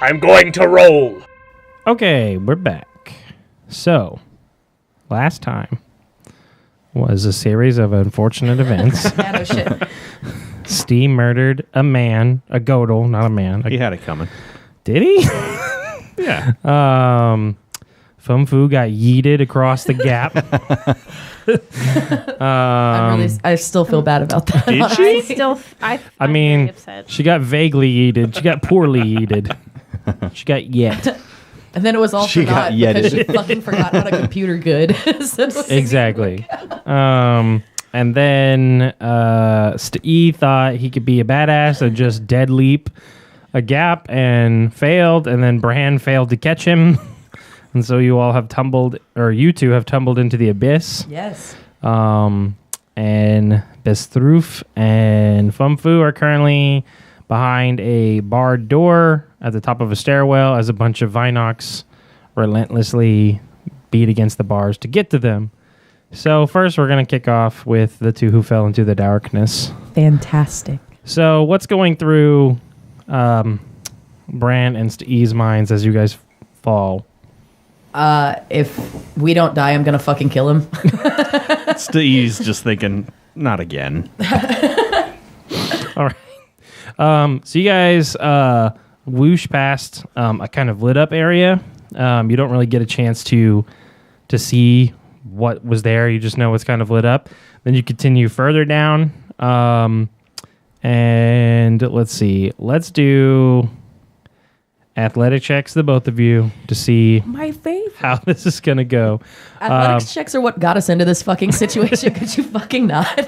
I'm going to roll. Okay, we're back. So, last time was a series of unfortunate events. Yeah, no shit. Steve murdered a man, a godel, not a man. He had it coming. Did he? Yeah. Fum Fu got yeeted across the gap. I still feel bad about that. Did she? I mean, she got vaguely yeeted. She got poorly yeeted. She got yet. And then it was all She got forgot because yeeted. she fucking forgot how to computer good. So- Exactly. And then E thought he could be a badass and just dead leap a gap and failed. And then Bran failed to catch him. And so you all have tumbled, or you two have tumbled into the abyss. Yes. And Bestroof and Fum Fu are currently behind a barred door at the top of a stairwell as a bunch of Vinox relentlessly beat against the bars to get to them. So first we're going to kick off with the two who fell into the darkness. Fantastic. So what's going through Bran and Steve's minds as you guys fall? If we don't die, I'm gonna fucking kill him. Steve's just thinking, not again. All right. So you guys whoosh past a kind of lit up area. You don't really get a chance to see what was there. You just know it's kind of lit up. Then you continue further down. And let's see. Let's do athletic checks, the both of you, to see My favorite. how this is going to go. Athletics checks are what got us into this fucking situation. Could you fucking not?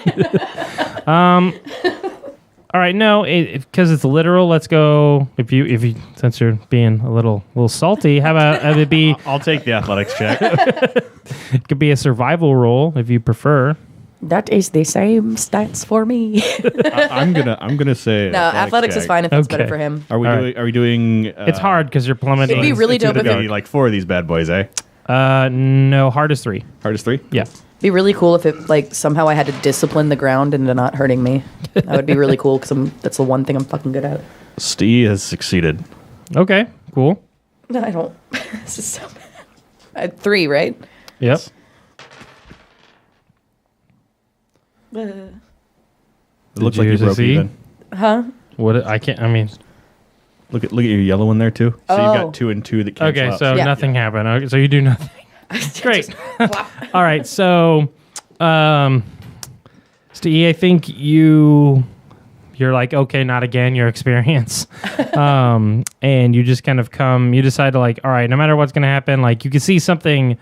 All right, no, because it's literal. Let's go. If you, since you're being a little salty, how about have it be? I'll take the athletics check. It could be a survival roll if you prefer. That is the same stats for me. I'm gonna say No, athletics is check. fine if it's better Okay. for him. Are we All doing? right. Are we doing? It's hard because you're plummeting. It'd be really dope if It's it, like 4 of these bad boys, eh? No, hard as 3. Hardest 3. Yeah. be really cool if it like somehow I had to discipline the ground into not hurting me. That would be really cool because that's the one thing I'm fucking good at. Steve has succeeded. Okay. Cool. No, I don't. This is so bad. I had 3, right? Yep. It looks like you you broke succeed? even. Huh? What? I can't. I mean. Look at your yellow one there too. So you've Oh. got 2 and 2 that cancel Okay. out. So Yeah. nothing happened. Okay, so you do nothing. Great. Plop. All right. So, Steve, I think you're like, okay, not again, your experience. And you just kind of you decide to like, all right, no matter what's going to happen, like you can see something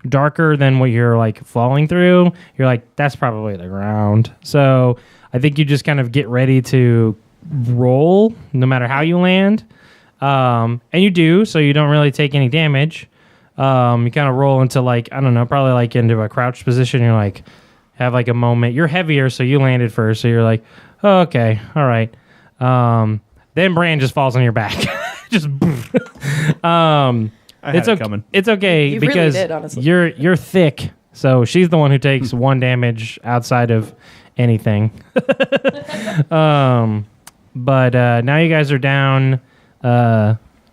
darker than what you're like falling through. You're like, that's probably the ground. So I think you just kind of get ready to roll no matter how you land. And you do, so you don't really take any damage. You kind of roll into like, I don't know, probably like into a crouched position. You're like, have like a moment. You're heavier, so you landed first. So you're like, oh, okay, all right. Then Bran just falls on your back. Just I had it's it okay. coming. It's okay You really because did, honestly. you're thick. So she's the one who takes 1 damage outside of anything. But now you guys are down.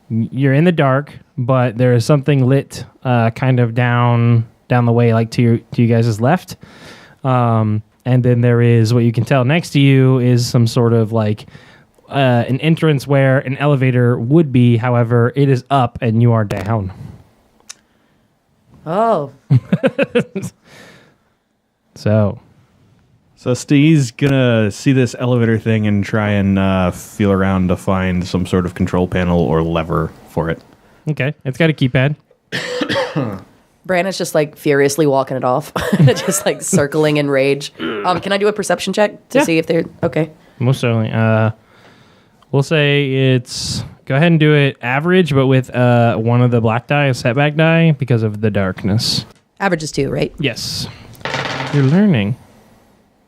You're in the dark, but there is something lit kind of down the way, like to you guys' left. And then there is what you can tell next to you is some sort of like an entrance where an elevator would be. However, it is up and you are down. Oh. So Steve's gonna see this elevator thing and try and feel around to find some sort of control panel or lever for it. okay, it's got a keypad. Brandon's just like furiously walking it off, just like circling in rage. Can I do a perception check to see if they're okay? Most certainly. We'll say it's. Go ahead and do it average, but with one of the black die, a setback die, because of the darkness. Average is 2, right? Yes. You're learning.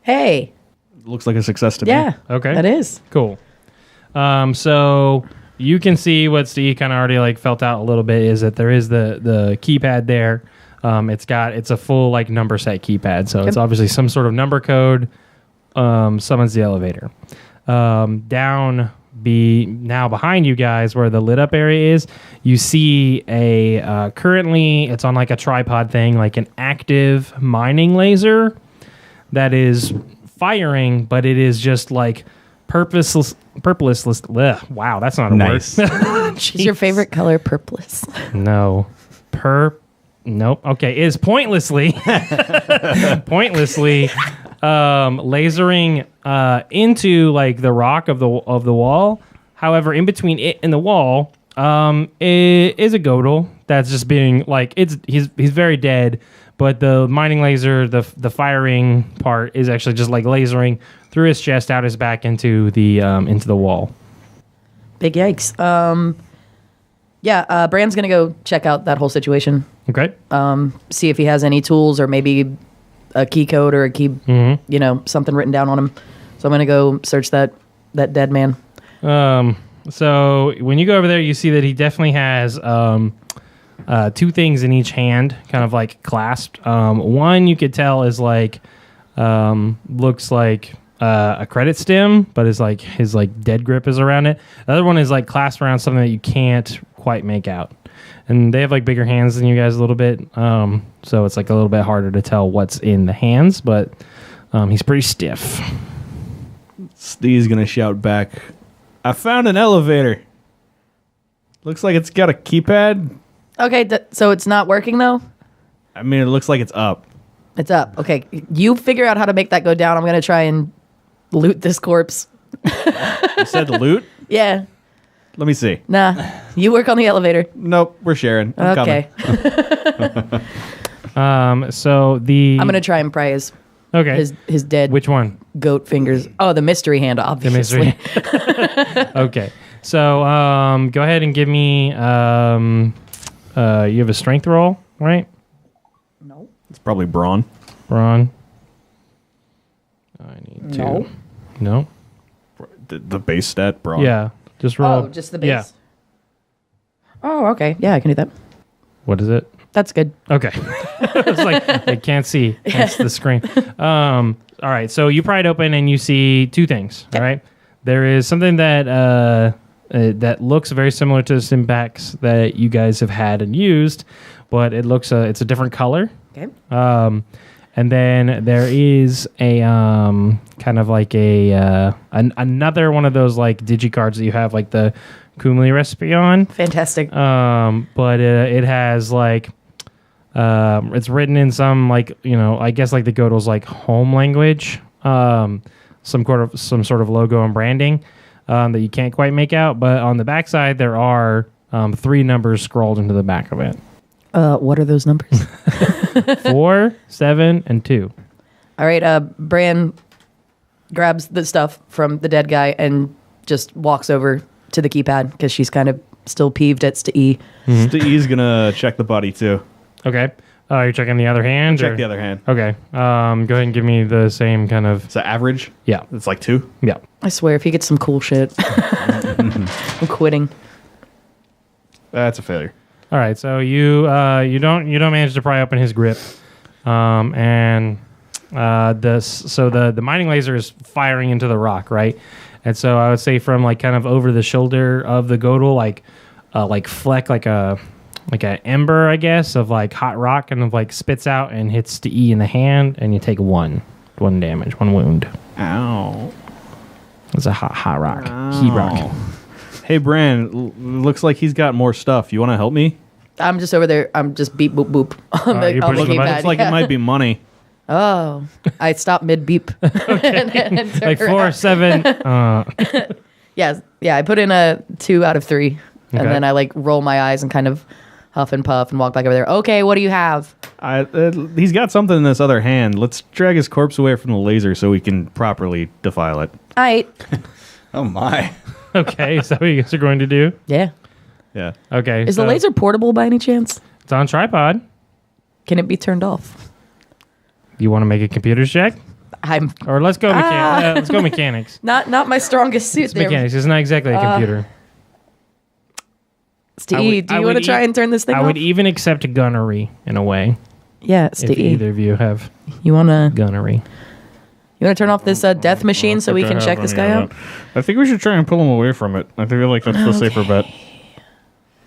Hey, Looks like a success to me. yeah, Okay. that is. Cool. So you can see what Steve kind of already like felt out a little bit is that there is the keypad there. It's a full like number set keypad, so it's obviously some sort of number code. Summons the elevator. Down now behind you guys, where the lit up area is, you see a currently it's on like a tripod thing, like an active mining laser that is firing, but it is just like purposeless. Wow, that's not a Nice. word. Is your favorite color purplish? No. Nope. Okay. Is pointlessly lasering into like the rock of the wall. However, in between it and the wall is a Godel that's just being like he's very dead, but the mining laser, the firing part is actually just like lasering through his chest, out his back into the wall. Big yikes. Yeah, Bran's gonna go check out that whole situation. Okay. See if he has any tools or maybe a key code or a key, something written down on him. So I'm gonna go search that dead man. So when you go over there, you see that he definitely has two things in each hand, kind of like clasped. One you could tell is like looks like a credit stem, but his dead grip is around it. The other one is like clasped around something that you can't quite make out. And they have like bigger hands than you guys a little bit, so it's like a little bit harder to tell what's in the hands, but he's pretty stiff. Steve's gonna shout back, I found an elevator. Looks like it's got a keypad. Okay, so it's not working though? I mean, it looks like it's up. It's up. Okay, you figure out how to make that go down. I'm going to try and loot this corpse. You said loot? Yeah. Let me see. Nah, you work on the elevator. Nope, we're sharing. I'm Okay. So the I'm going to try and pry his dead which one? goat fingers. Oh, the mystery hand, obviously. The mystery. Okay. So go ahead and give me you have a strength roll, right? No. It's probably brawn. Brawn. I need to. No. No? The base stat, brawn. Yeah. Just roll. Oh, just the base. Yeah. Oh, okay. Yeah, I can do that. What is it? That's good. Okay. It's like I can't see. That's the screen. All right. So you pry it open and you see two things. Okay. All right. There is something that that looks very similar to the Stimpaks that you guys have had and used, but it looks it's a different color. Okay. And then there is a kind of like another one of those like digicards that you have, like the Kumli recipe on. Fantastic. But it has like it's written in some like I guess like the Godel's like home language, some sort of logo and branding that you can't quite make out. But on the backside there are 3 numbers scrolled into the back of it. What are those numbers? 4, 7, and 2. All right. Bran grabs the stuff from the dead guy and just walks over to the keypad because she's kind of still peeved at Stee. Steve's gonna check the body too. Okay. You're checking the other hand? Check the other hand. Okay. Go ahead and give me the same kind of... Is that average? Yeah. It's like 2? Yeah. I swear, if he gets some cool shit, I'm quitting. That's a failure. All right. So you don't manage to pry open his grip, and the mining laser is firing into the rock, right? And so I would say from like kind of over the shoulder of the Godel, like fleck like a ember, I guess, of like hot rock, and like spits out and hits the E in the hand, and you take one damage, 1 wound. Ow. It's a hot rock, heat rock. Hey, Bran, looks like he's got more stuff. You want to help me? I'm just over there. I'm just beep, boop, boop on the you're pushing the button? keypad. Looks like it might be money. Oh, I stopped mid beep. and turn Like 4, around. 7. Yeah, I put in a 2 out of 3, Okay. and then I like roll my eyes and kind of huff and puff and walk back over there. Okay, what do you have? He's got something in this other hand. Let's drag his corpse away from the laser so we can properly defile it. All right. Oh my. Okay. Is that what you guys are going to do? Yeah. Yeah. Okay. Is the so laser portable by any chance? It's on tripod. Can it be turned off? You want to make a computer check? I'm Or let's go let's go mechanics. not my strongest suit It's there. mechanics. It's not exactly a computer. Steve, do you want to try and turn this thing I off? would even accept gunnery in a way. Yeah, If Steve. either of you have You want to gunnery. You want to turn off this death machine so we can check this guy out? I think we should try and pull him away from it. I feel like that's the safer bet.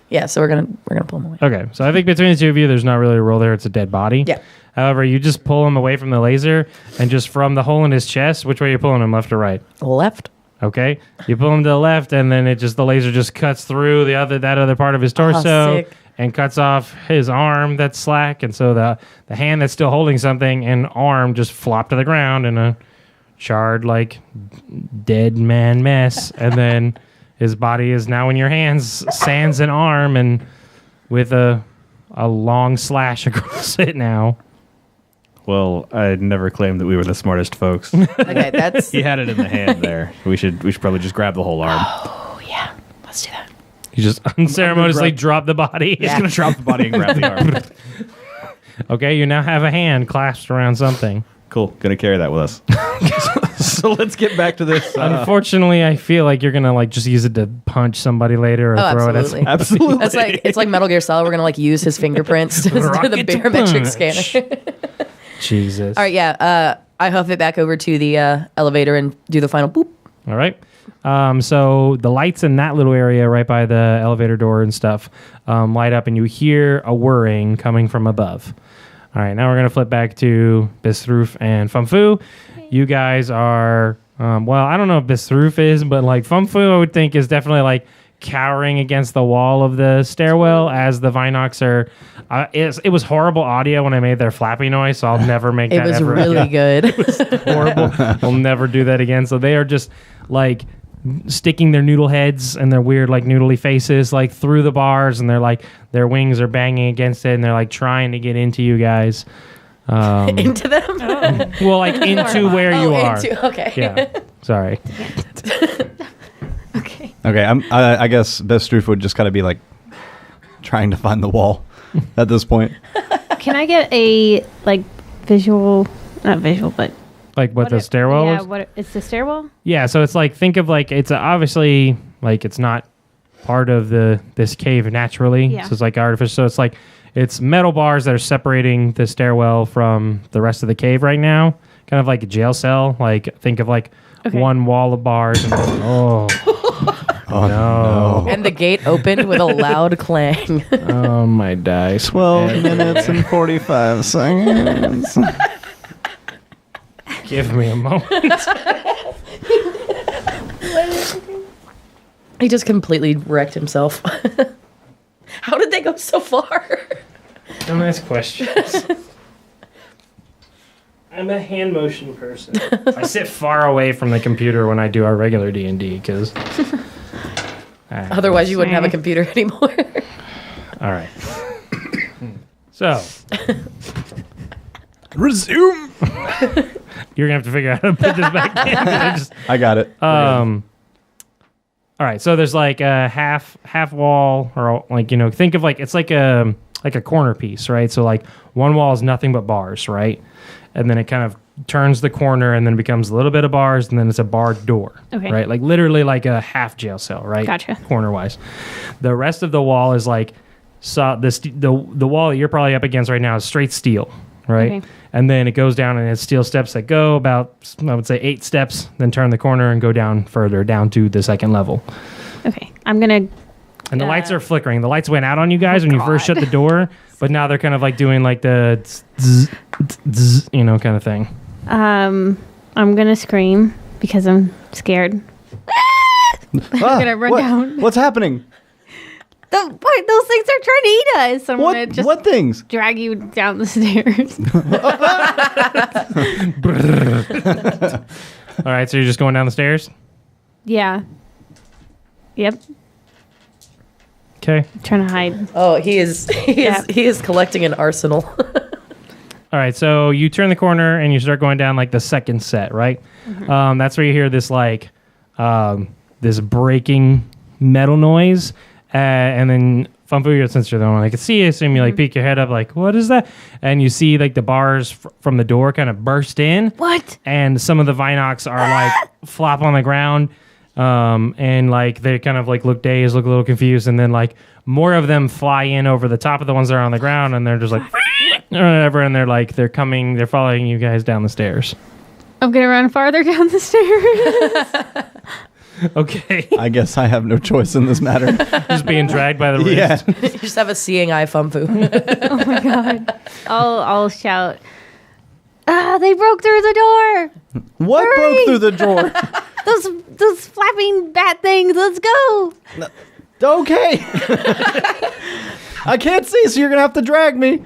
Yeah, so we're gonna pull him away. Okay, so I think between the two of you, there's not really a roll there. It's a dead body. Yeah. However, you just pull him away from the laser, and just from the hole in his chest, which way are you pulling him, left or right? Left. Okay, you pull him to the left, and then the laser just cuts through that other part of his torso sick. and cuts off his arm that's slack, and so the hand that's still holding something and arm just flop to the ground in a charred dead man mess, and then his body is now in your hands, sans an arm, and with a long slash across it now. Well, I never claimed that we were the smartest folks. Okay, that's. He had it in the hand there. We should probably just grab the whole arm. Oh yeah, let's do that. You just unceremoniously drop the body. He's gonna drop the body and grab the arm. Okay, you now have a hand clasped around something. Cool. Gonna carry that with us. So let's get back to this. Unfortunately, I feel like you're gonna just use it to punch somebody later or throw absolutely. it at Absolutely. That's it's like Metal Gear Solid. We're gonna use his fingerprints to do the Rocket to barometric punch. scanner. Jesus. All right, yeah. I huff it back over to the elevator and do the final boop. All right. So the lights in that little area right by the elevator door and stuff light up, and you hear a whirring coming from above. All right, now we're going to flip back to Bistroof and Fumfu. You guys are, well, I don't know if Bistroof is, but Fumfu I would think is definitely cowering against the wall of the stairwell as the Vinox are. It was horrible audio when I made their flappy noise, so I'll never make It that was ever really again. good. Horrible. I'll never do that again. So they are just sticking their noodle heads and their weird noodly faces through the bars, and they're their wings are banging against it, and they're trying to get into you guys. Into them? Well, into where you are. Okay. Yeah. Sorry. Okay. Okay, I guess Bistroof would just kind of be trying to find the wall at this point. Can I get a visual, not visual, but What the stairwell yeah, was? it's the stairwell? Yeah, so it's think of it's obviously it's not part of this cave naturally. Yeah. So it's artificial. So it's metal bars that are separating the stairwell from the rest of the cave right now. Kind of like a jail cell. Think of Okay. one wall of bars and Oh no. And the gate opened with a loud clang. Oh my dice. 12 minutes and 45 seconds. Give me a moment. He just completely wrecked himself. How did they go so far? Don't ask questions. I'm a hand motion person. I sit far away from the computer when I do our regular D&D because... Otherwise, you wouldn't have a computer anymore. All right. So... Resume. You're going to have to figure out how to put this back in. I got it. All right, so there's a half wall, or think of it's like a corner piece, right? So one wall is nothing but bars, right? And then it kind of turns the corner, and then it becomes a little bit of bars, and then it's a barred door, Okay. right? Literally a half jail cell, right? Gotcha. Corner wise. The rest of the wall is the wall that you're probably up against right now is straight steel, right? Okay. And then it goes down, and it's steel steps that go about, I would say, 8 steps, then turn the corner and go down further, down to the second level. Okay. I'm going to... And the lights are flickering. The lights went out on you guys when you first shut the door, but now they're kind of doing the zzz, zzz, kind of thing. I'm going to scream because I'm scared. I'm going to run down. What's happening? Those things are trying to eat us. I'm going to just What things? drag you down the stairs. All right, so you're just going down the stairs? Yeah. Yep. Okay. Trying to hide. Oh, he is collecting an arsenal. All right, so you turn the corner and you start going down the second set, right? Mm-hmm. That's where you hear this this breaking metal noise, and then Fumfu, since you're the one I can see, I assume you peek your head up, what is that? And you see the bars from the door kind of burst in. What? And some of the Vinox are flop on the ground, and they kind of look dazed, look a little confused, and then more of them fly in over the top of the ones that are on the ground, and they're just or whatever, and they're they're following you guys down the stairs. I'm gonna run farther down the stairs. Okay. I guess I have no choice in this matter. Just being dragged by the wrist. Yeah. You just have a seeing eye fumfu. Oh my god! I'll shout. Ah! They broke through the door. What Hurry! broke through the door? Those flapping bat things. Let's go. Okay. I can't see, so you're going to have to drag me.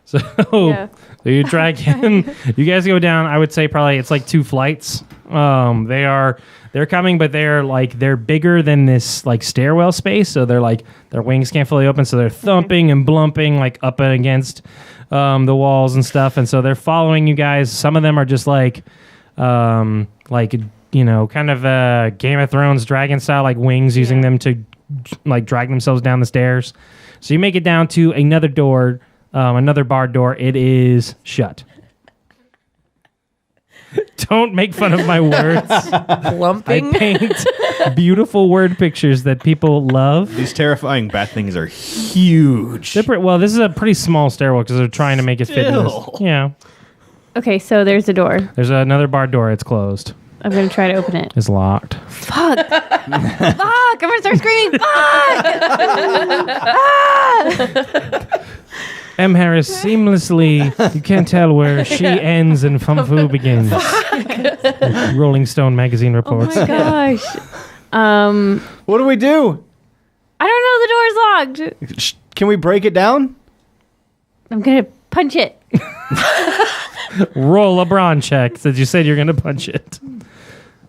So, Yeah. so you drag in. You guys go down. I would say probably it's like 2 flights. They're coming, but they're bigger than this like stairwell space. So they're like their wings can't fully open, so they're thumping and blumping like up and against the walls and stuff. And so they're following you guys. Some of them are just like kind of Game of Thrones dragon style, like wings, using them to like drag themselves down the stairs. So you make it down to another door. Another barred door. It is shut. Don't make fun of my words. I Lumping. paint beautiful word pictures that people love. These terrifying bat things are huge. Well, this is a pretty small stairwell because they're trying to make it fit in this. Still. Yeah. Okay, so there's a door. There's another barred door. It's closed. I'm gonna try to open it. It's locked. Fuck! Fuck! I'm gonna start screaming. Fuck! M. Harris seamlessly, you can't tell where she ends and Fum-Fu begins. Rolling Stone magazine Oh reports. my gosh. What do we do? I don't know. The door is locked. Can we break it down? I'm gonna punch it. Roll a brawn check since you said you're going to punch it.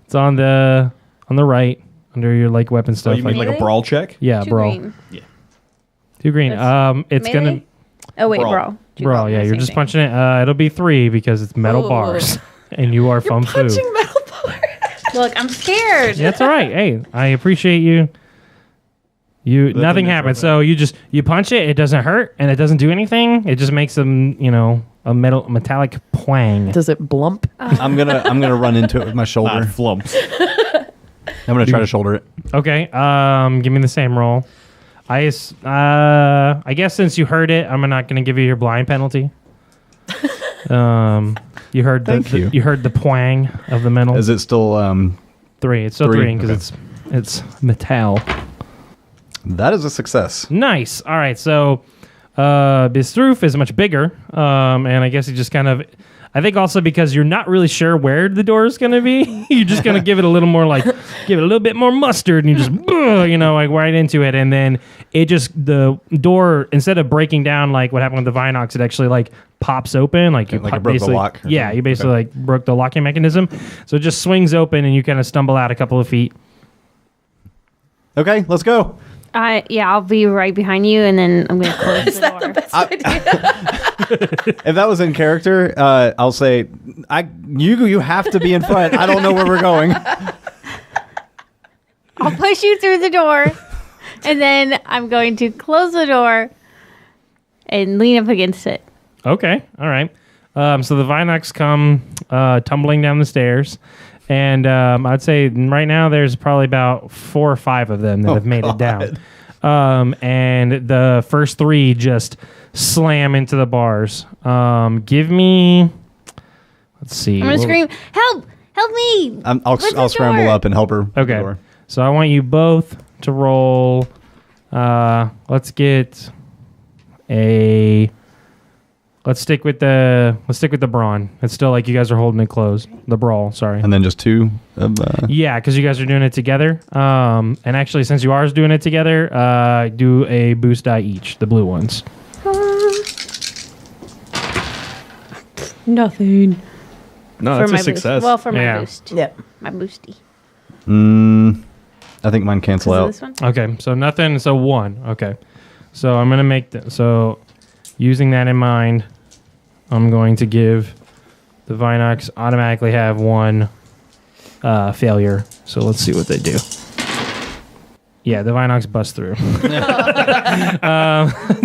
It's on the right under your like weapon Oh, stuff. you mean like a Melee? brawl check? yeah, Two brawl. green. 2 green. That's It's melee? gonna Oh wait, Brawl. brawl. Two brawl. Yeah, the you're same just thing. punching it. It'll be 3 because it's metal Oh. bars, and you are Fum-Fu. Punching metal bars. Look, I'm scared. Yeah, that's all right. Hey, I appreciate you. Nothing is happens. right. So you punch it. It doesn't hurt, and it doesn't do anything. It just makes them, a metallic twang. Does it blump? I'm gonna run into it with my shoulder. Flumps. I'm gonna try to shoulder it. Okay. Give me the same roll. I guess since you heard it, I'm not going to give you your blind penalty. You heard Thank you. you heard the twang of the metal. Is it still 3? It's still 3 3? because it's metal. That is a success. Nice. All right. So this roof is much bigger, and I guess you just kind of. I think also because you're not really sure where the door is going to be, you're just going to give it a little more give it a little bit more mustard, and you just like right into it, and then the door, instead of breaking down like what happened with the Vinox, it actually like pops open, like you Like it pop- broke the basically- lock or Yeah, something. you basically Okay. like broke the locking mechanism, so it just swings open, and you kind of stumble out a couple of feet. Okay, let's go. I'll be right behind you, and then I'm gonna close the door. If that was in character, I'll say, you have to be in front. I don't know where we're going. I'll push you through the door, and then I'm going to close the door and lean up against it. Okay, all right. So the Vinox come tumbling down the stairs, and I'd say right now there's probably about 4 or 5 of them that have made it down. And the first 3 just slam into the bars. Give me, let's see. I'm gonna scream, "Help! Help me!" Where's the I'll scramble door? up and help her. with the Okay, door. so I want you both to roll. Let's stick with the brawn. It's still like you guys are holding it closed. The brawl, sorry. And then just 2 of Yeah, because you guys are doing it together. And actually, since you are doing it together, do a boost die each, the blue ones. Nothing. No, For that's my a success. boost. Well, for my Yeah. boost. Yeah. My boosty. I think mine cancel out. This one? Okay, so nothing. So 1. Okay, so I'm gonna make so using that in mind, I'm going to give the Vinox automatically have 1 failure. So let's see what they do. Yeah, the Vinox bust through.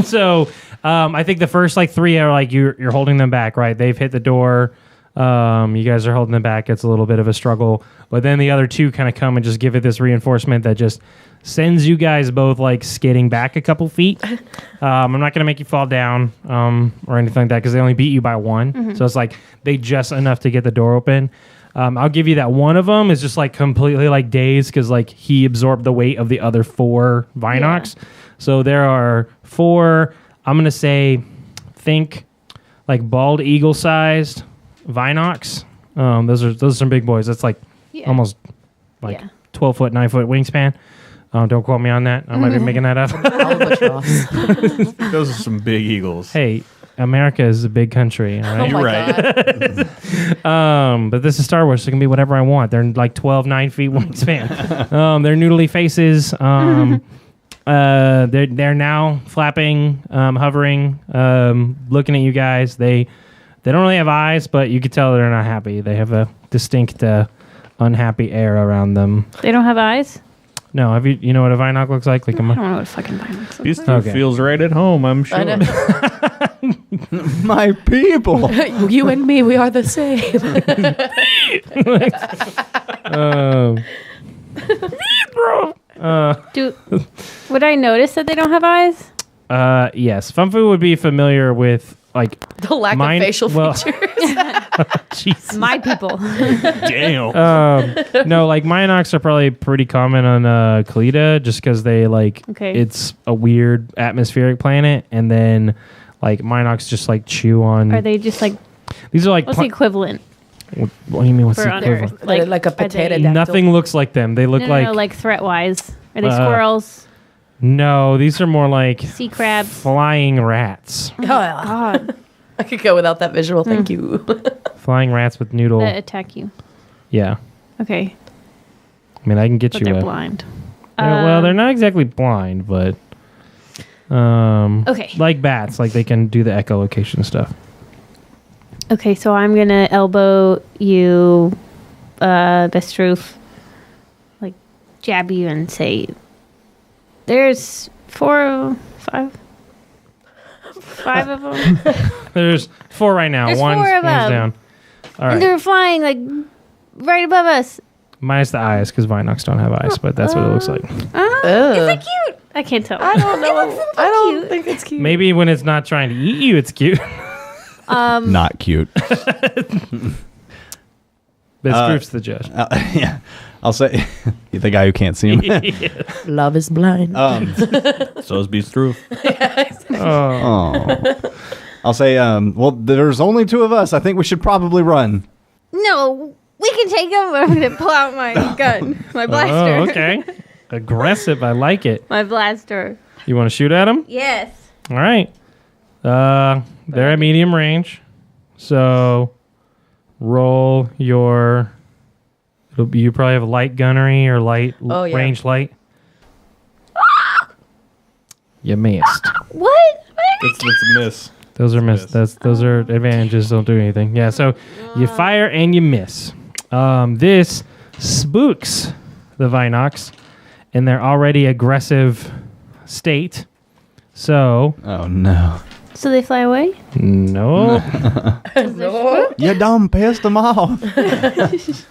So I think the first 3 are you're holding them back, right? They've hit the door. You guys are holding it back. It's a little bit of a struggle. But then the other two kind of come and just give it this reinforcement that just sends you guys both like skidding back a couple feet. I'm not going to make you fall down or anything like that because they only beat you by one. So it's like they just enough to get the door open. I'll give you that one of them is just like completely like dazed because like he absorbed the weight of the other 4 Vinox. Yeah. So there are 4, I'm going to say, think like bald eagle sized Vinox. Those are some big boys. That's like almost like 12 foot, 9 foot wingspan. Don't quote me on that. I might be making that up. Those are some big eagles. Hey, America is a big country. All right? Oh my God. But this is Star Wars, so it can be whatever I want. They're like 12, 9 feet wingspan. They're noodly faces. They're now flapping, hovering, looking at you guys. They don't really have eyes, but you could tell they're not happy. They have a distinct unhappy air around them. They don't have eyes? No, have you know what a Vinoc looks like? Like I don't know what a fucking Vinox These looks two like. feels right at home, I'm sure. My people. You and me, we are the same. Would I notice that they don't have eyes? Yes. Funfu would be familiar with like The lack of facial features. Jesus. My people. Damn. No, like Minox are probably pretty common on Kalita just because they like it's a weird atmospheric planet, and then like Minox just like chew on. Are they just like? These are like What's the equivalent? What do you mean? What's For the on Earth? equivalent? Like a are they- potato dactyl. Nothing looks like them. They look No, like threat wise. Are they Uh, squirrels? No, these are more like Sea crabs? flying rats. Oh, God, I could go without that visual. Thank you. Flying rats with noodle. that attack you. Yeah. Okay, I mean, I can get but you they're a. blind. Well, they're not exactly blind, but Okay. like bats, like they can do the echolocation stuff. Okay, so I'm gonna elbow you, best truth, like jab you and say, "There's 5 of them, There's 4 right now. There's One's 4 of them. down. All and right. they're flying like right above us." Minus the eyes, because Vinox don't have eyes, but that's what it looks like. Is it cute? I can't tell. I don't know. I don't cute. think it's cute. Maybe when it's not trying to eat you, it's cute. Not cute. Best Group's the judge. Yeah. I'll say, the guy who can't see him. Love is blind. So is Beast Truth. Oh. I'll say, well, there's only 2 of us. I think we should probably run. No, we can take them. I'm gonna pull out my gun, my blaster. Oh, okay. Aggressive. I like it. My blaster. You want to shoot at him? Yes. All right. They're at medium range. So roll your... You probably have light gunnery or light range light. You missed. What? That's a miss. Those are miss. Those are advantages. Don't do anything. Yeah. So you fire and you miss. This spooks the Vinox in their already aggressive state. So Oh, no. So they fly away? no. You done pissed them off.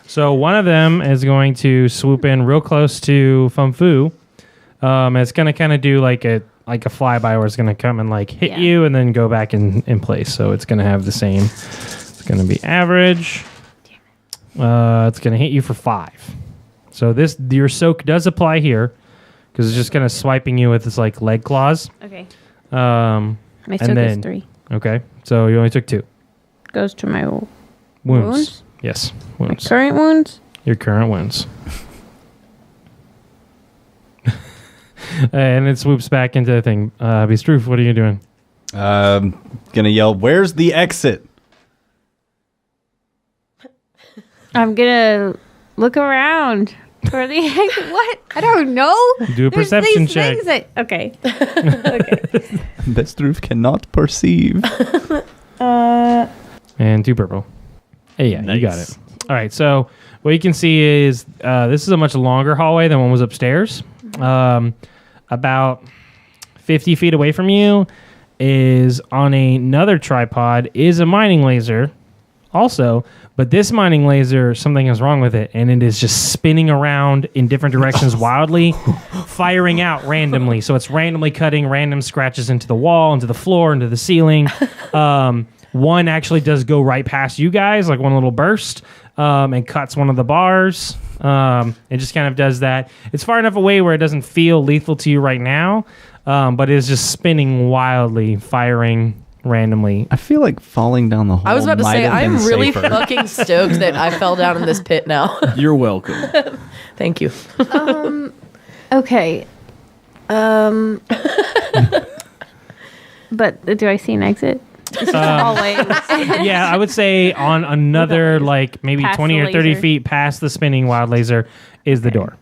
So one of them is going to swoop in real close to Funfu. It's going to kind of do like a flyby where it's going to come and like hit you and then go back in place. So it's going to have the same. It's going to be average. It's going to hit you for 5. So your soak does apply here because it's just kind of swiping you with its like leg claws. Okay. And My soak is then- 3. Okay. So you only took 2 Goes to my wounds. Wounds? Yes, my wounds. current wounds. Your current wounds. And it swoops back into the thing. Beastroof, what are you doing? Gonna yell, where's the exit? I'm gonna look around for the what? I don't know. Do a There's perception these check. things okay. Okay. Bestroof cannot perceive. And 2 purple. Hey, yeah, you got it. All right, so what you can see is this is a much longer hallway than one was upstairs. About 50 feet away from you is on another tripod is a mining laser also. But this mining laser, something is wrong with it, and it is just spinning around in different directions wildly, firing out randomly. So it's randomly cutting random scratches into the wall, into the floor, into the ceiling. One actually does go right past you guys, like one little burst, and cuts one of the bars. It just kind of does that. It's far enough away where it doesn't feel lethal to you right now, but it is just spinning wildly, firing randomly. I feel like falling down the hole. I was about to might say, have been I'm really safer. fucking stoked that I fell down in this pit now. You're welcome. Thank you. Okay. But do I see an exit? It's just hallway. Yeah, I would say on another, like, maybe Past 20 the or 30 laser. feet past the spinning wild laser is the door.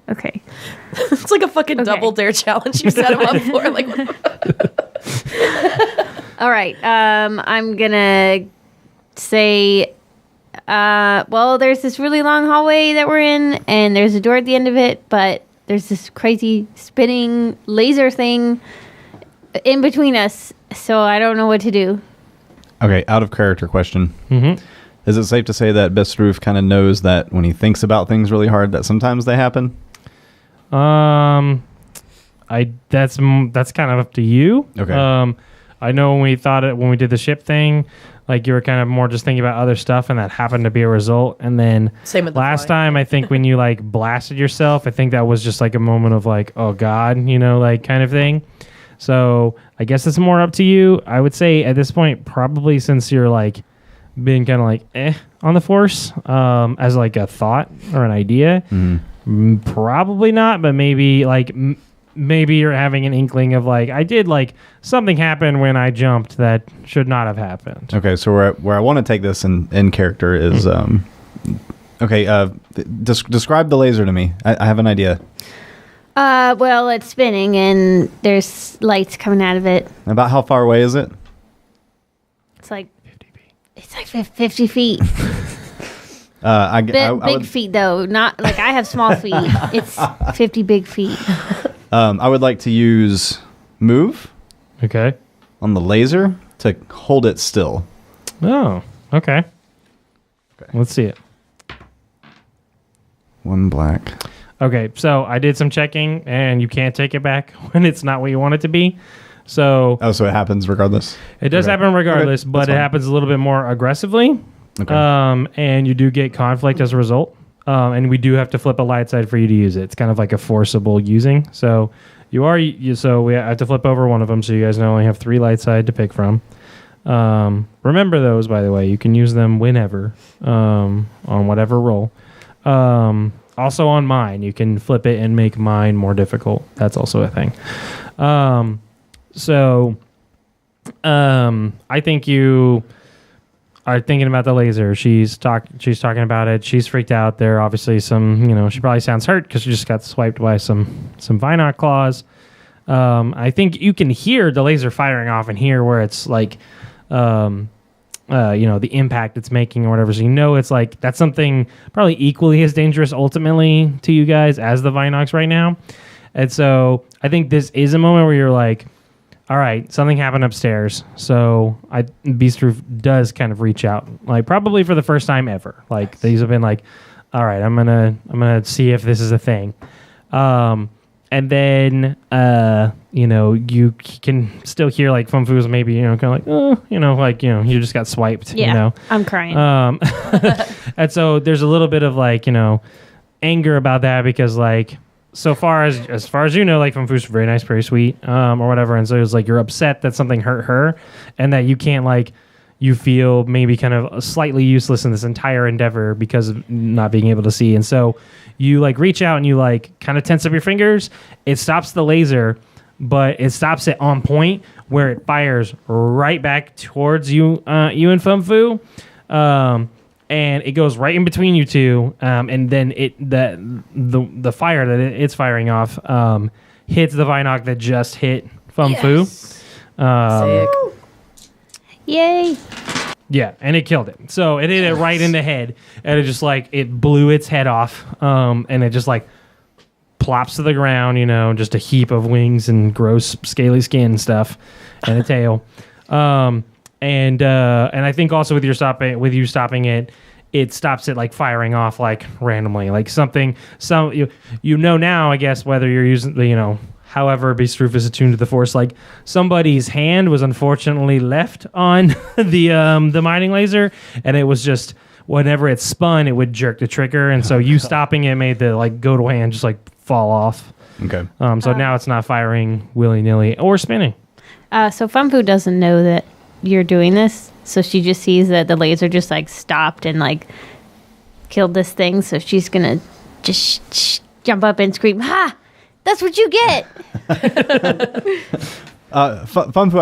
Okay. It's like a fucking Okay. double dare challenge you set him up for. Like, All right. I'm gonna say, well, there's this really long hallway that we're in, and there's a door at the end of it, but there's this crazy spinning laser thing in between us, so I don't know what to do. Okay, out of character question. Mm-hmm. Is it safe to say that Bestroof kind of knows that when he thinks about things really hard, that sometimes they happen? That's kind of up to you. Okay. I know when we did the ship thing, like you were kind of more just thinking about other stuff, and that happened to be a result. And then Same with the last flying. time, I think when you like blasted yourself, I think that was just like a moment of like, oh God, you know, like kind of thing. So I guess it's more up to you. I would say at this point, probably since you're like being kind of like on the Force as like a thought or an idea, probably not. But maybe like maybe you're having an inkling of like I did like something happened when I jumped that should not have happened. Okay, so where I want to take this in character is describe the laser to me. I have an idea. Well, it's spinning, and there's lights coming out of it. About how far away is it? It's like 50 feet. I Big would, feet, though. Not like I have small feet. It's 50 big feet. I would like to use move Okay. on the laser to hold it still. Oh. Okay. Let's see it. One black. Okay, so I did some checking, and you can't take it back when it's not what you want it to be. So Oh, so it happens regardless. it does Okay. happen regardless, Okay, but that's it fine. happens a little bit more aggressively. Okay. And you do get conflict as a result. And we do have to flip a light side for you to use it. It's kind of like a forcible using. So so we have to flip over one of them, so you guys only have 3 light side to pick from. Remember those, by the way. You can use them whenever on whatever roll. Also on mine, you can flip it and make mine more difficult. That's also a thing. I think you are thinking about the laser. She's talking about it. She's freaked out. There are obviously some, she probably sounds hurt because she just got swiped by some Vinoc claws. I think you can hear the laser firing off and hear where it's like, the impact it's making or whatever. So it's like that's something probably equally as dangerous ultimately to you guys as the Vinox right now. And so I think this is a moment where you're like, all right, something happened upstairs. So Beastroof does kind of reach out, like probably for the first time ever. Like these have been like, all right, I'm gonna see if this is a thing. And then, you can still hear like Funfu's maybe, kind of like, you just got swiped, Yeah, I'm crying. And so there's a little bit of like, anger about that because like, so far as like Funfu's very nice, very sweet, or whatever. And so it's like, you're upset that something hurt her and that you can't like, you feel maybe kind of slightly useless in this entire endeavor because of not being able to see. And so you like reach out and you like kind of tense up your fingers. It stops the laser, but it stops it on point where it fires right back towards you, you and Funfu. And it goes right in between you two. And then the fire that it's firing off, hits the Vinoc that just hit Funfu. Sick. Yay. Yeah, and it killed it. So it hit it right in the head, and it just like it blew its head off, and it just like plops to the ground. Just a heap of wings and gross scaly skin stuff, and a tail. and I think also with you stopping it, it stops it like firing off like randomly, like you know now, I guess, whether you're using however Beastroof is attuned to the Force, like somebody's hand was unfortunately left on the mining laser, and it was just whenever it spun, it would jerk the trigger, and so you stopping it made the like go to hand just like fall off. Okay. So now it's not firing willy nilly or spinning. So Funfu doesn't know that you're doing this, so she just sees that the laser just like stopped and like killed this thing. So she's gonna just jump up and scream, "Ha! That's what you get!" Funfu,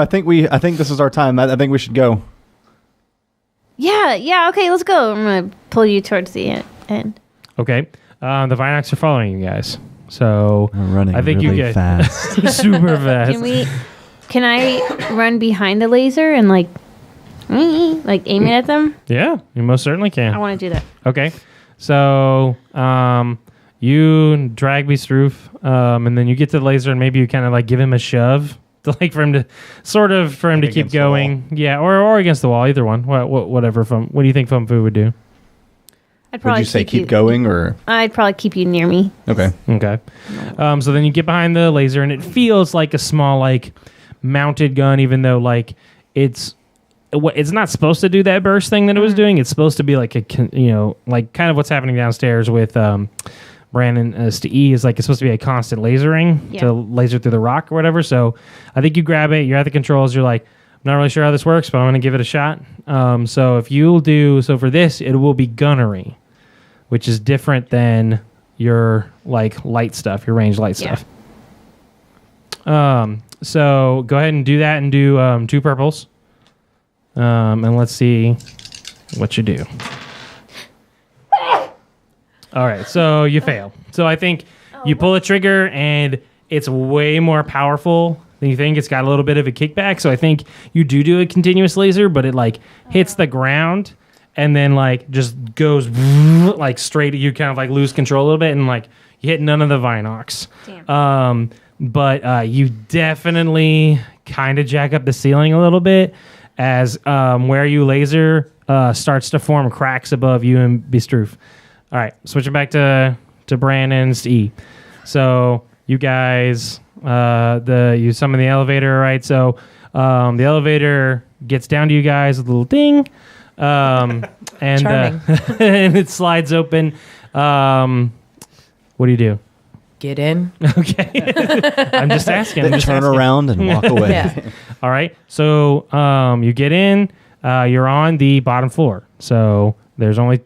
I think this is our time. I think we should go. Yeah. Okay, let's go. I'm gonna pull you towards the end. Okay. The Vinox are following you guys. So We're running I think really you get fast. super fast. Can I run behind the laser and like aim it at them? Yeah, you most certainly can. I want to do that. Okay. So you drag Beastroof, and then you get to the laser, and maybe you kind of like give him a shove, to, like for him to keep against the going. Yeah, or against the wall, either one. Whatever. What do you think Funfu would do? I'd Would probably you say keep going or? I'd probably keep you near me. Okay. Okay. So then you get behind the laser, and it feels like a small like mounted gun, even though like it's not supposed to do that burst thing that it was doing. It's supposed to be like like kind of what's happening downstairs with Brandon Stee is like it's supposed to be a constant lasering to laser through the rock or whatever. So I think you grab it, you're at the controls, you're like, I'm not really sure how this works, but I'm going to give it a shot. So if you'll do so for this, it will be gunnery, which is different than your like light stuff, your ranged light stuff. So go ahead and do that and do 2 purples. And let's see what you do. All right, so you fail. So I think you pull a trigger and it's way more powerful than you think. It's got a little bit of a kickback. So I think you do a continuous laser, but it like hits the ground and then like just goes like straight. You kind of like lose control a little bit and like you hit none of the Vinox. Damn. But you definitely kind of jack up the ceiling a little bit as where you laser starts to form cracks above you and Beastroof. All right, switching back to Brandon's E. So you guys, you summon the elevator, right? So the elevator gets down to you guys with a little ding, and and it slides open. What do you do? Get in. Okay. I'm just asking. Then turn around and walk away. Yeah. All right. So you get in. You're on the bottom floor. So there's only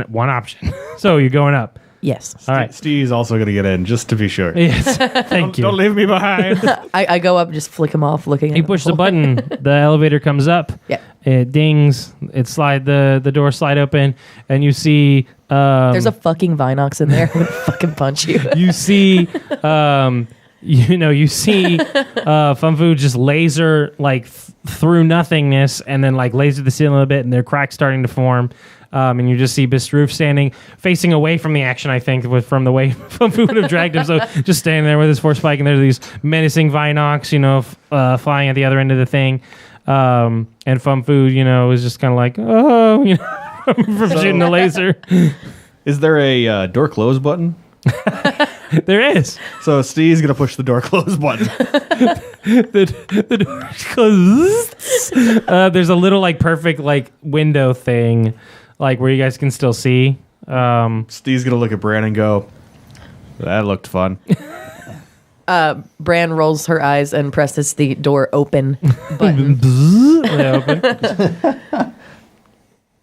one option. So you're going up. Yes. All right. Steve's also going to get in, just to be sure. Yes. Thank you. Don't leave me behind. I go up, just flick him off, looking at You push the button. The elevator comes up. Yeah. It dings. The door slide open, and you see. There's a fucking Vinox in there. I'm gonna fucking punch you. You see, you see Funfu just laser like through nothingness and then like laser the ceiling a little bit and there are cracks starting to form. And you just see Beastroof standing, facing away from the action, I think, from the way Funfu would have dragged him. So just standing there with his force spike and there's these menacing Vinox, flying at the other end of the thing. And Funfu, is just kind of like, oh, from shooting the laser. Is there a door close button? There is. So Steve's going to push the door close button. the door closes. There's a little like perfect like window thing, like where you guys can still see. Steve's going to look at Brandon and go, that looked fun. Bran rolls her eyes and presses the door open button. Open.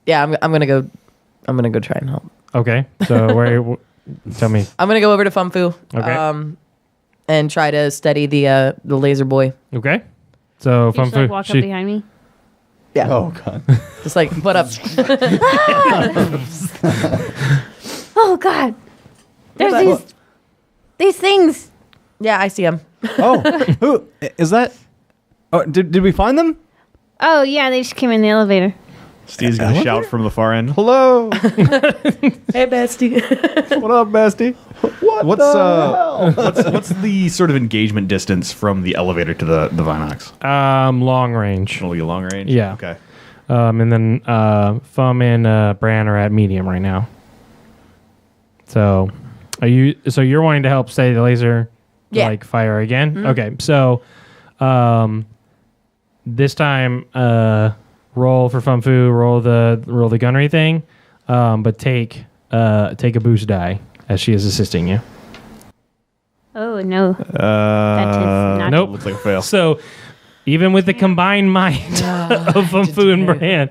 Yeah, I'm gonna go. I'm gonna go try and help. Okay, so tell me. I'm gonna go over to Funfu. Okay. And try to steady the laser boy. Okay, so You just, Funfu, like, walk up behind me. Yeah. Oh god. Just like, what up? Oh God! There's these things. Yeah, I see him. Oh, who is that? Oh, did we find them? Oh yeah, they just came in the elevator. Steve's going to shout from the far end, hello. Hey, bestie. What up, bestie? What's the sort of engagement distance from the elevator to the Vinox? Long range. Only a long range. Yeah. Okay. And then Fum and Bran are at medium right now. So, you're wanting to help steady the laser, Yeah. like fire again? Okay. So, this time, roll for Fum Fu, roll the gunnery thing, but take a boost die as she is assisting you. Oh no. That is not Nope. Looks like a fail. So, even with the combined might of Fum Fu and Bran,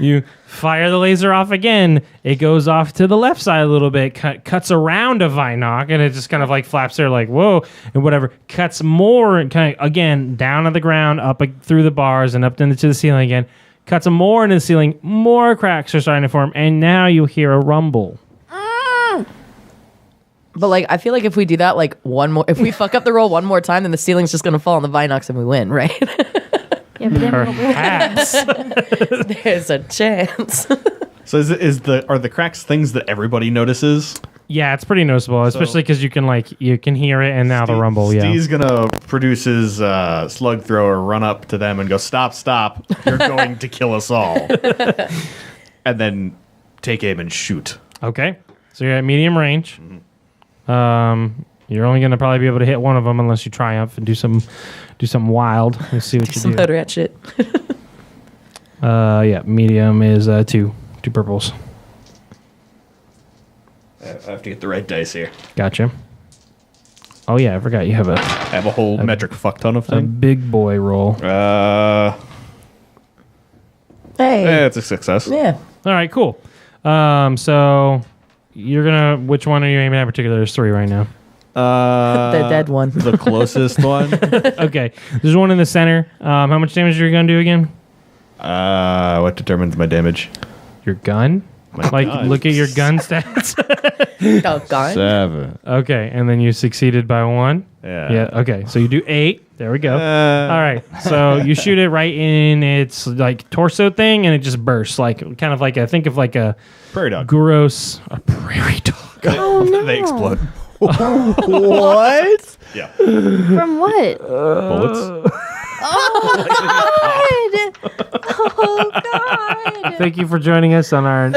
you fire the laser off again. It goes off to the left side a little bit, cuts around a Vinoc, and it just kind of like flaps there, like whoa, and whatever. Cuts more, and kind of again down to the ground, up through the bars, and up into the ceiling again. Cuts some more into the ceiling. More cracks are starting to form, and now you hear a rumble. But like, I feel like if we do that, like if we fuck up the roll one more time, then the ceiling's just gonna fall on the Vinox and we win, right? Yeah, but then Perhaps. There's a chance. So are the cracks things that everybody notices? Yeah, it's pretty noticeable, especially because you can hear it, and now the rumble. Yeah. Steve's gonna produce his slug thrower, run up to them, and go, "Stop! You're going to kill us all!" And then take aim and shoot. Okay. So you're at medium range. You're only going to probably be able to hit one of them unless you triumph and do something wild. Let's see what you Some do. motor at shit. Yeah, medium is two purples. I have to get the right dice here. Gotcha. Oh yeah, I forgot you have I have a whole metric fuck ton of a things. big boy roll. Hey. It's a success. Yeah. All right, cool. So you're gonna. Which one are you aiming at in particular? There's three right now. The dead one. The closest one. Okay, there's one in the center. How much damage are you gonna do again? What determines my damage? Your gun. Like, gun. look at your gun stats. Oh, God. 7. Okay, and then you succeeded by 1. Yeah. Yeah. Okay, so you do 8. There we go. All right. So you shoot it right in its like torso thing, and it just bursts, like kind of like think of like a Prairie dog. gross a prairie dog. Oh no. They explode. What? Yeah. From what? Bullets. Oh God. Thank you for joining us on our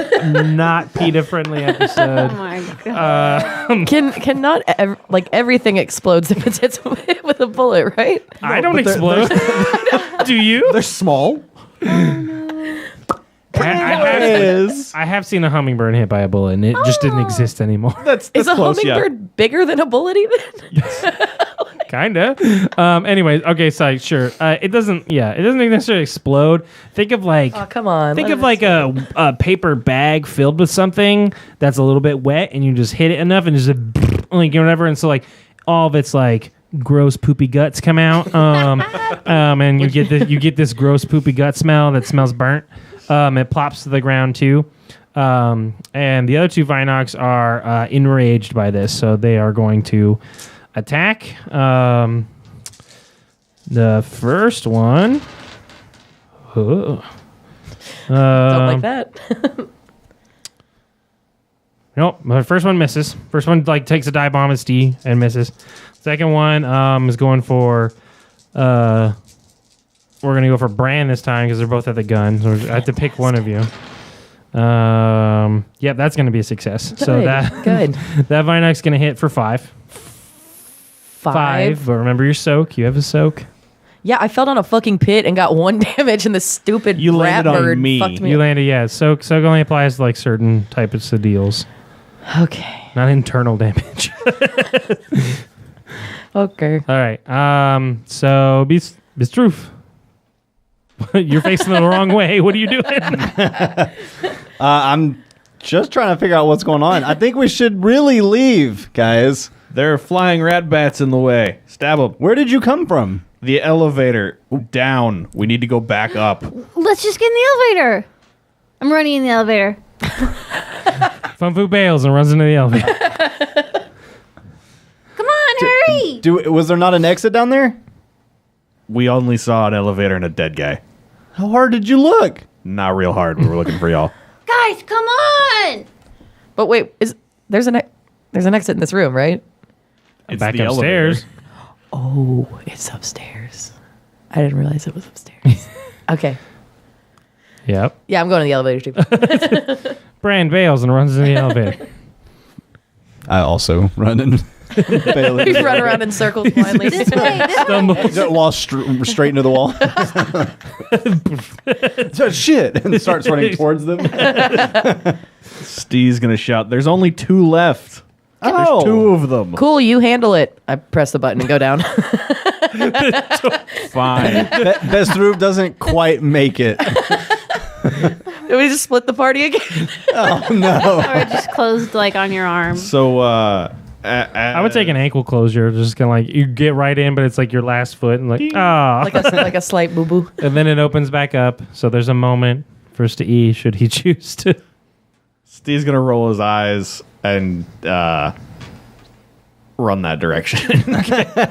not PETA friendly Oh episode. my God. Can not everything explodes if it's hit with a bullet, right? I don't explode. Do you? They're small. I have seen a hummingbird hit by a bullet, and it just didn't exist anymore. That's Is a close, hummingbird bigger than a bullet even? Kinda. Anyways, okay, so sure. It doesn't necessarily explode. Think of like Oh, come on. think let of it like a paper bag filled with something that's a little bit wet, and you just hit it enough, and just like whatever, and so like all of its like gross poopy guts come out, and you get this gross poopy gut smell that smells burnt. It plops to the ground too. And the other two Vinox are enraged by this, so they are going to attack. The first one. Don't like that. Nope. The first one misses. First one like takes a dive bomb at Steve and misses. Second one is going for. We're gonna go for Bran this time because they're both at the gun. So I have to pick one of you. Yep, that's gonna be a success. So Good. that Vinox gonna hit for 5. 5. But remember your soak. You have a soak. Yeah, I fell down a fucking pit and got 1 damage, and this stupid You rat landed on bird me. fucked me You up. landed, yeah. Soak only applies to like certain types of deals, Okay. not internal damage. Okay. All right. So Bistroof, you're facing the wrong way. What are you doing? I'm just trying to figure out what's going on. I think we should really leave, guys. There are flying rat bats in the way. Stab them. Where did you come from? The elevator. Down. We need to go back up. Let's just get in the elevator. I'm running in the elevator. Fum Fu bails and runs into the elevator. Come on, hurry! Was there not an exit down there? We only saw an elevator and a dead guy. How hard did you look? Not real hard. We were looking for y'all. Guys, come on! But wait, there's an There's an exit in this room, right? It's Back the upstairs. elevator. Oh, it's upstairs. I didn't realize it was upstairs. Okay. Yep. Yeah, I'm going to the elevator too. Bran bails and runs in the elevator. I also run and bail We it. run around in circles blindly. This way. Stumbles. Wall straight into the wall. So shit, and starts running towards them. Steve's gonna shout, "There's only 2 left. Oh. There's 2 of them." Cool, you handle it. I press the button and go down. Fine. Best Roof doesn't quite make it. Did we just split the party again? Oh no! Or just closed like on your arm. So I would take an ankle closure. Just kind of like you get right in, but it's like your last foot and like like a slight boo boo. and then it opens back up. So there's a moment for Steve should he choose to. Steve's gonna roll his eyes and run that direction.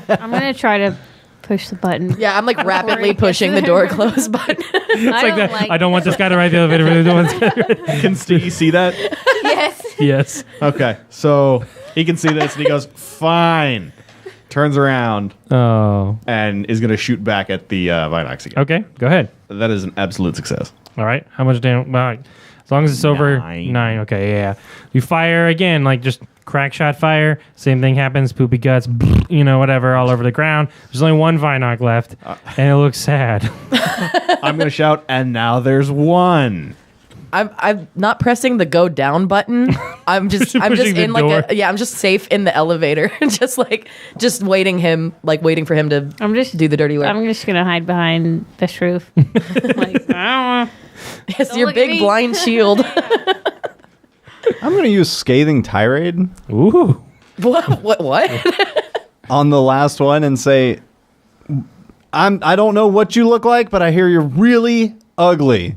I'm gonna try to push the button. Yeah, I'm like rapidly pushing the door close button. I Like that. I don't want this guy to ride the elevator. I don't want this guy to ride- Can Steve see that? Yes. Yes. Okay, so he can see this and he goes, "Fine." Turns around Oh. and is gonna shoot back at the Vinox again. Okay. Go ahead. That is an absolute success. All right. How much damage? Well, as long as it's over 9. Okay. Yeah. You fire again, like just crack shot fire. Same thing happens. Poopy guts, whatever, all over the ground. There's only one Vinoc left, and it looks sad. I'm gonna shout, "And now there's 1." I'm not pressing the go down button. I'm just Pushing the in door. I'm just safe in the elevator. just waiting for him to I'm just do the dirty work. I'm just gonna hide behind this roof. Like, I don't know. It's your look at big me. blind shield. I'm gonna use Scathing Tirade Ooh. What? on the last one and say, I don't know what you look like, but I hear you're really ugly.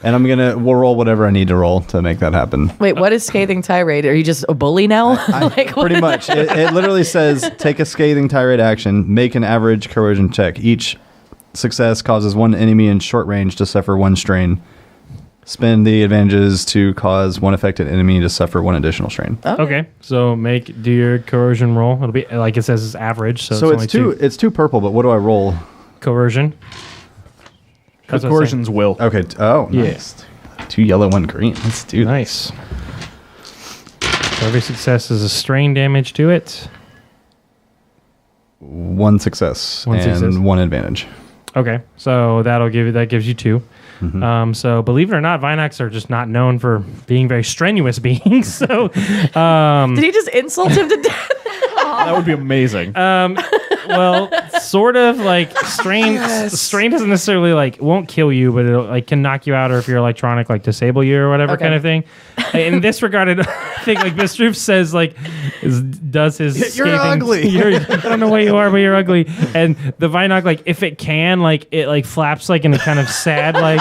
And we'll roll whatever I need to roll to make that happen. Wait, what is scathing tirade? Are you just a bully now? Like, what? Pretty much. It literally says, take a Scathing Tirade action, make an average coercion check. Each success causes one enemy in short range to suffer 1 strain. Spend the advantages to cause one affected enemy to suffer 1 additional strain. Okay. So do your coercion roll. It'll be like it says it's average. So So it's only it's 2 purple, but what do I roll? coercion. That's what I'm saying. Coercion's will. Okay. Nice. 2 yellow, 1 green. Let's do that. Nice. So every success is a strain damage to it. 1 success One and success. 1 advantage. Okay, so that gives you 2. So believe it or not, Vinox are just not known for being very strenuous beings. So Did he just insult him to death? That would be amazing. well, sort of like strain doesn't necessarily like won't kill you, but it like can knock you out, or if you're electronic, like disable you or whatever Okay. kind of thing. In this regard, I think like Bistroof says does his You're scathing- ugly. I don't know what you are, but you're ugly. And the Vinoc, like if it can, like it like flaps like in a kind of sad like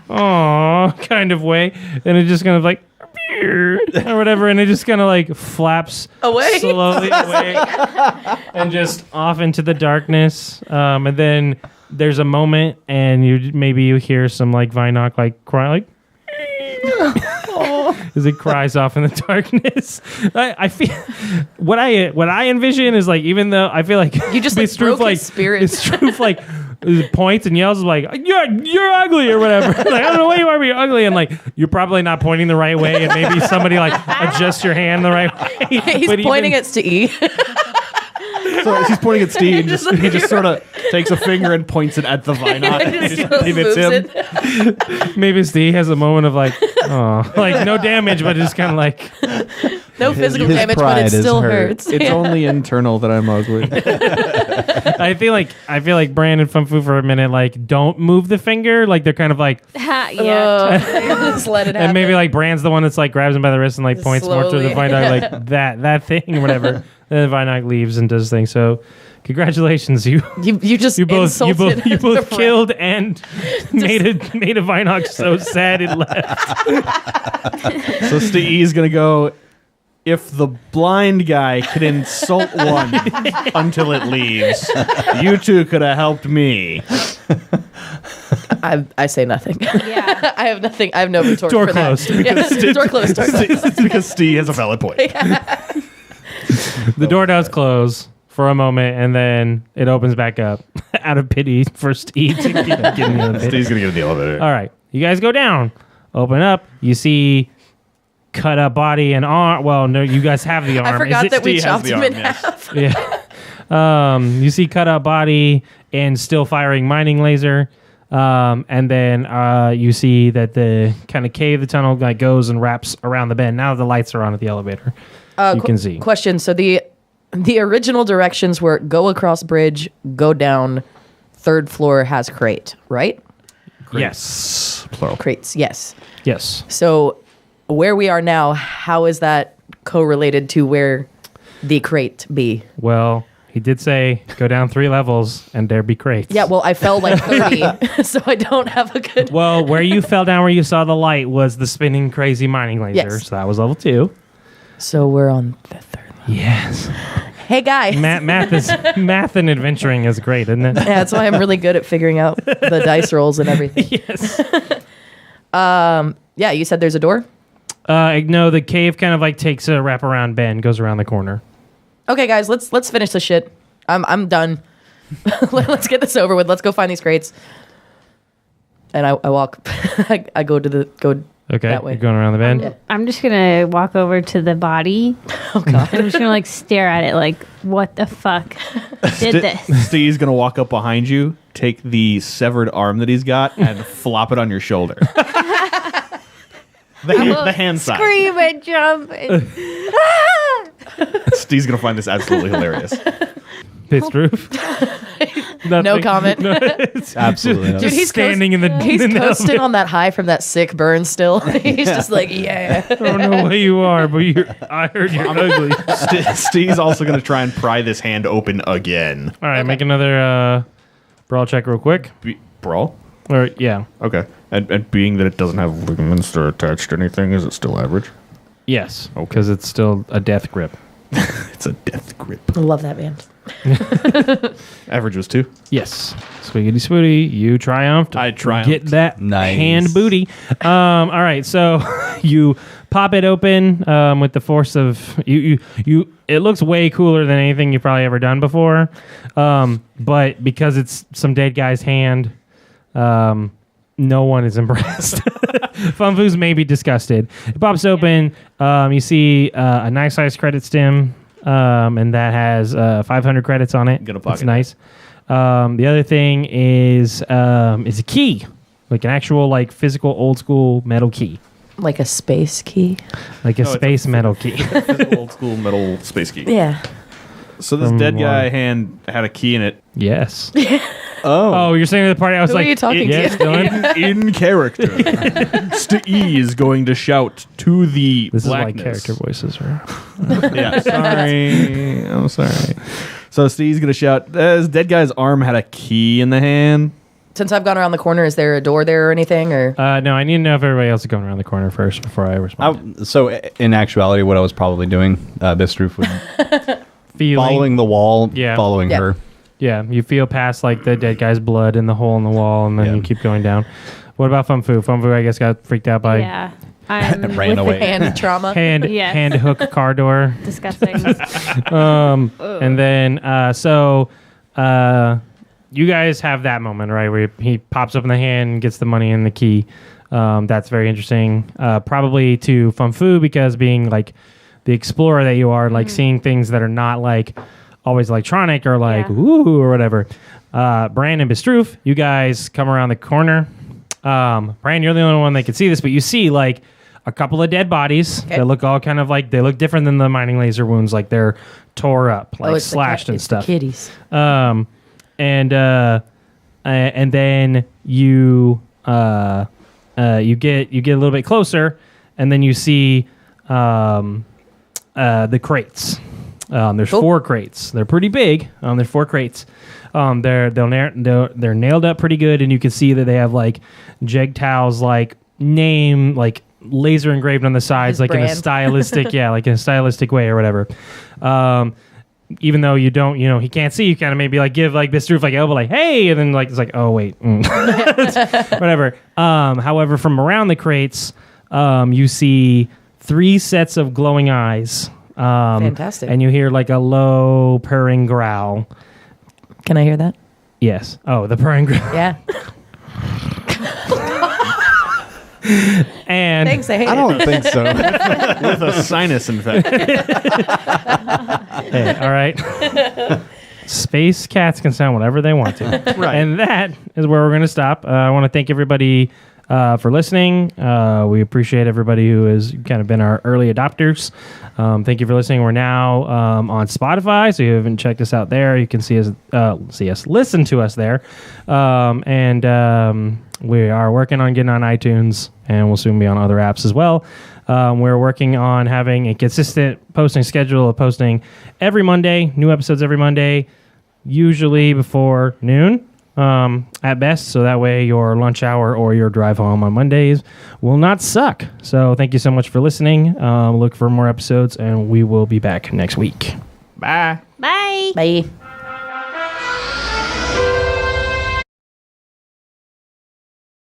oh kind of way, and it just kind of like or whatever, and it just kind of like flaps Away? slowly away and just off into the darkness. And then there's a moment, and you hear some like Vinoc like cry like as it cries off in the darkness. I feel what I envision is like, even though I feel like You just like broke his spirit. Bistroof like points and yells like you're ugly or whatever. Like, I don't know what you are, but you're ugly, and like you're probably not pointing the right way, and maybe somebody like adjusts your hand the right way. He's But pointing even- at Steve. So he's pointing at Steve and Just he just sort of takes a finger and points it at the Vinoc. and just pivots him. maybe Steve has a moment of like, oh, like no damage, but it's kind of like No physical his damage, but pride it is still hurt. hurts. It's only internal that I'm ugly. I feel like Brand and Funfu for a minute like don't move the finger, like they're kind of like, Yeah. Just let it happen. and maybe like Brand's the one that's like grabs him by the wrist and like points more to the Slowly. Vinoc like that thing or whatever. Then the Vinoc leaves and does things. So congratulations, you you just both insulted you both the friend. killed and made a Vinoc so sad it left. So Steve's going to go, if the blind guy can insult one until it leaves, you two could have helped me. I say nothing. Yeah. I have nothing. I have no retort Door for closed. that. Yeah, door closed. Door closed. It's because Steve has a valid point. The door does close for a moment, and then it opens back up out of pity for Steve to get in the elevator. Steve's gonna get in the elevator. All right, you guys go down. Open up. You see cut up body and arm. Well, no, you guys have the arm. I forgot that we Steve has chopped the him arm, in yes. half. Yeah. You see cut up body and still firing mining laser. And then you see that the kind of cave, the tunnel like goes and wraps around the bend. Now the lights are on at the elevator. You can see. Question. So the original directions were go across bridge, go down, third floor has crate, right? Yes. Plural. Crates, yes. Yes. So where we are now, how is that correlated to where the crate be? Well, he did say go down 3 levels and there be crates. Yeah, well, I fell like 30, so I don't have a good... Well, where you fell down where you saw the light was the spinning crazy mining laser. Yes. So that was level 2. So we're on the third level. Yes. Hey, guys. Math and adventuring is great, isn't it? Yeah, that's why I'm really good at figuring out the dice rolls and everything. Yes. Yeah, you said there's a door? No, the cave kind of like takes a wraparound bend, goes around the corner. Okay, guys, let's finish this shit. I'm done. Let's get this over with. Let's go find these crates. And I walk. I go Okay, that way. you're going around the bend. Yeah. I'm just gonna walk over to the body. Oh god. I'm just gonna like stare at it like, what the fuck did this? Steve's gonna walk up behind you, take the severed arm that he's got, and flop it on your shoulder. The hand side. Scream and jump. And, Steve's gonna find this absolutely hilarious. Pitched roof. No comment. Absolutely. not. Dude, he's standing in the. He's in the coasting on that high from that sick burn still. He's just like, yeah. I don't know what you are, but I heard you're ugly. Steve's also gonna try and pry this hand open again. All right, make another brawl check real quick. Brawl? Or yeah, Okay. And being that it doesn't have ligaments or attached to anything, is it still average? yes, Okay. because it's still a death grip. It's a death grip. I love that band. Average was 2. Yes, swiggity swooty, you triumphed. I triumphed. Get that Nice. hand booty. All right, so you pop it open with the force of you. It looks way cooler than anything you've probably ever done before, but because it's some dead guy's hand, no one is impressed. Funfu's maybe disgusted. It pops open. You see a nice sized credit stem, and that has 500 credits on it. Gonna pocket It's nice. The other thing is a key, like an actual like physical old school metal key, Like a space key. like a No, it's a space metal key. Old school metal space key. Yeah. So this From dead guy what? hand had a key in it. Yes. Oh. Oh, you're saying to the party? I was Who are like, you talking yes, to? Dylan. In character. Steve is going to shout to the This blackness. is why character voices are. Yeah, sorry. I'm sorry. So Steve's going to shout, this dead guy's arm had a key in the hand. Since I've gone around the corner, is there a door there or anything? Or No, I need to know if everybody else is going around the corner first before I respond. So in actuality, what I was probably doing, Bistroof would Feeling. following the wall, Yeah. following Yeah. her. Yeah, you feel past like the dead guy's blood in the hole in the wall, and then Yeah. you keep going down. What about Funfu? Funfu, I guess, got freaked out by yeah. I'm Ran with away. the hand trauma? hand Yes. hand hook car door. disgusting. And then you guys have that moment, right, where he pops open the hand, gets the money and the key. That's very interesting. Probably to Funfu, because being like the explorer that you are, like seeing things that are not like always electronic or like Yeah. ooh or whatever. Bran and Bistroof, you guys come around the corner. Bran, you're the only one that can see this, but you see like a couple of dead bodies that look all kind of like, they look different than the mining laser wounds, like they're tore up, like it's the slashed and it's stuff. The kitties. And then you get a little bit closer, and then you see the crates. There's Cool. 4 crates. They're pretty big. There's 4 crates. They're nailed up pretty good, and you can see that they have like Jegtow's like name like laser engraved on the sides, His like in a brand. stylistic, like in a stylistic way or whatever. even though you don't, he can't see, you kind of maybe like give like Mr. Roof like elbow, like, hey, and then like it's like, oh wait, whatever. However, from around the crates, you see 3 sets of glowing eyes. Fantastic. And you hear like a low purring growl. Can I hear that? Yes. Oh, the purring growl. Yeah. And Thanks. I hate I don't think so. With a sinus infection. hey, all right. Space cats can sound whatever they want to. Right. And that is where we're going to stop. I want to thank everybody for listening. We appreciate everybody who has kind of been our early adopters. Thank you for listening. We're now on Spotify, so if you haven't checked us out there, you can listen to us there. And we are working on getting on iTunes, and we'll soon be on other apps as well. We're working on having a consistent posting schedule of posting every Monday, new episodes every Monday, usually before noon at best, so that way your lunch hour or your drive home on Mondays will not suck. So thank you so much for listening. Look for more episodes, and we will be back next week. Bye. Bye. Bye.